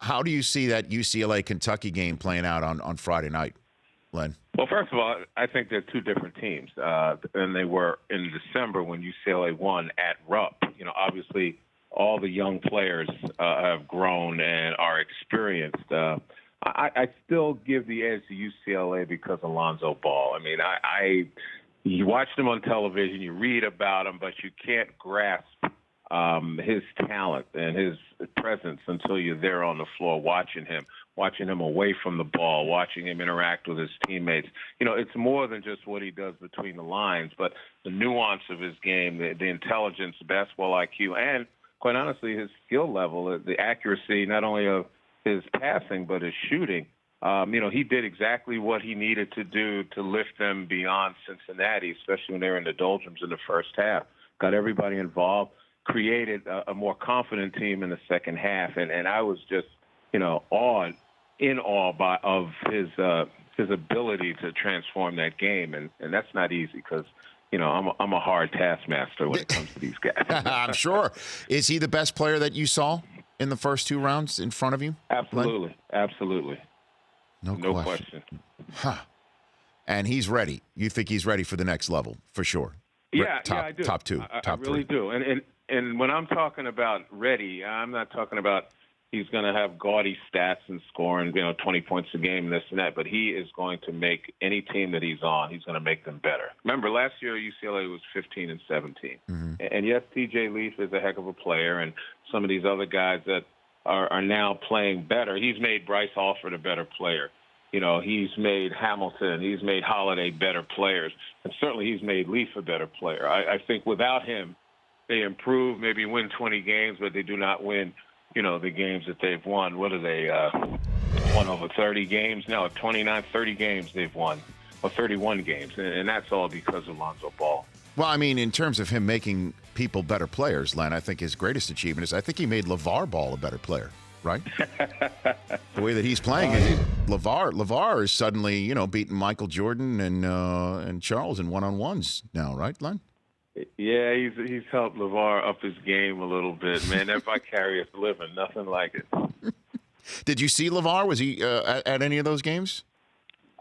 How do you see that UCLA-Kentucky game playing out on Friday night, Len? Well, first of all, I think they're two different teams, and they were in December when UCLA won at Rupp. Obviously, all the young players have grown and are experienced. I still give the edge to UCLA because of Lonzo Ball. I mean, you watch him on television, you read about him, but you can't grasp his talent and his presence until you're there on the floor watching him away from the ball, watching him interact with his teammates. It's more than just what he does between the lines, but the nuance of his game, the intelligence, the basketball IQ, and quite honestly, his skill level, the accuracy, not only of his passing, but his shooting. He did exactly what he needed to do to lift them beyond Cincinnati, especially when they were in the doldrums in the first half. Got everybody involved, created a more confident team in the second half, and I was just, in awe of his ability to transform that game, and that's not easy because I'm a hard taskmaster when it comes to these guys. I'm sure. Is he the best player that you saw in the first two rounds in front of you? Absolutely, absolutely. No question. Huh. And he's ready. You think he's ready for the next level, for sure? Yeah, I do. Top two, top I really three. do. And when I'm talking about ready, I'm not talking about he's going to have gaudy stats and scoring, 20 points a game, this and that. But he is going to make any team that he's on, he's going to make them better. Remember, last year UCLA was 15 and 17. Mm-hmm. And yes, TJ Leaf is a heck of a player, and some of these other guys that are now playing better. He's made Bryce Alford a better player. He's made Hamilton, he's made Holiday better players, and certainly he's made Leaf a better player. I think without him, they improve, maybe win 20 games, but they do not win, the games that they've won. What are they, won over 30 games? No, 29, 30 games they've won, or 31 games, and that's all because of Lonzo Ball. Well, I mean, in terms of him making people better players, Len, I think his greatest achievement is I think he made LeVar Ball a better player, right? The way that he's playing, LeVar is suddenly, beating Michael Jordan and Charles in one-on-ones now, right, Len? Yeah, he's helped LeVar up his game a little bit, man. That vicarious living, nothing like it. Did you see LeVar? Was he at any of those games?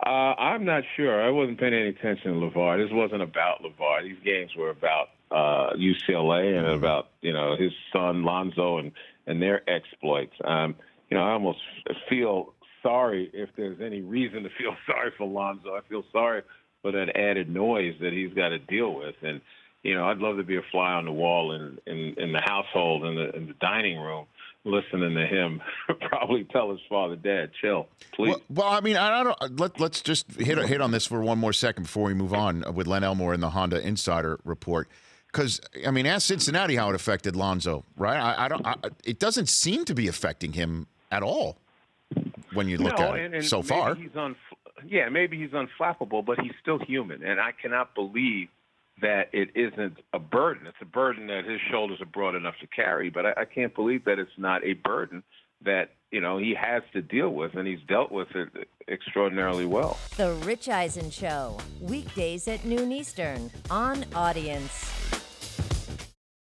I'm not sure. I wasn't paying any attention to LeVar. This wasn't about LeVar. These games were about UCLA and about his son Lonzo and their exploits. I almost feel sorry if there's any reason to feel sorry for Lonzo. I feel sorry for that added noise that he's got to deal with, and I'd love to be a fly on the wall in the household in the dining room, listening to him probably tell his father, "Dad, chill, please." Well, I mean, I don't. Let's just hit on this for one more second before we move on with Len Elmore in the Honda Insider Report. Because I mean, ask Cincinnati how it affected Lonzo, right? It doesn't seem to be affecting him at all when you look at it so far. Maybe he's unflappable, but he's still human, and I cannot believe that it isn't a burden. It's a burden that his shoulders are broad enough to carry, but I can't believe that it's not a burden that, he has to deal with, and he's dealt with it extraordinarily well. The Rich Eisen Show, weekdays at noon Eastern on Audience.